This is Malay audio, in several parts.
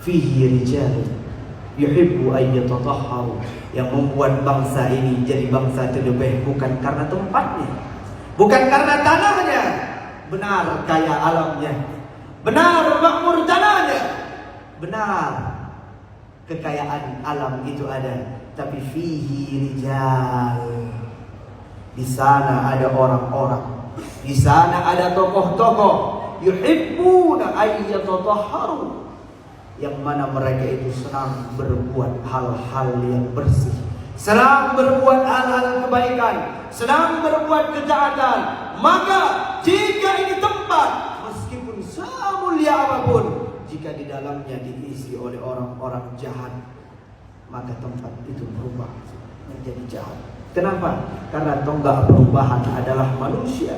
fihi rijal yuhibbu an yatatahharu. Yang membuat bangsa ini jadi bangsa terlebih bukan karena tempatnya, bukan karena tanahnya, benar kaya alamnya, benar makmur tanahnya, benar kekayaan alam itu ada, tapi fihi rijal, di sana ada orang-orang, di sana ada tokoh-tokoh, yuhibbuna an yatatahharu, yang mana mereka itu senang berbuat hal-hal yang bersih, senang berbuat hal-hal kebaikan, senang berbuat ketaatan. Maka jika ini tempat, meskipun semulia apapun, jika di dalamnya diisi oleh orang-orang jahat, maka tempat itu berubah menjadi jahat. Kenapa? Karena tonggak perubahan adalah manusia.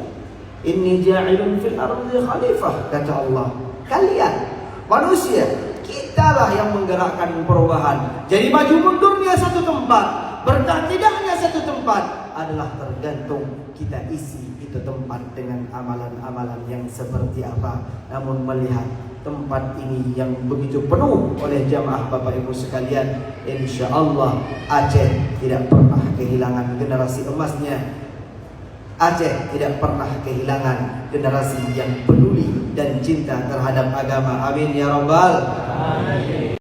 Inni ja'ilun fil ardi khalifah, kata Allah. Kalian manusia, kitalah yang menggerakkan perubahan. Jadi maju mundurnya satu tempat, bertahan tidaknya satu tempat adalah tergantung kita isi itu tempat dengan amalan-amalan yang seperti apa. Namun melihat tempat ini yang begitu penuh oleh jamaah Bapak Ibu sekalian, insya Allah Aceh tidak pernah kehilangan generasi emasnya. Aceh tidak pernah kehilangan generasi yang peduli dan cinta terhadap agama. Amin ya rabbal alamin.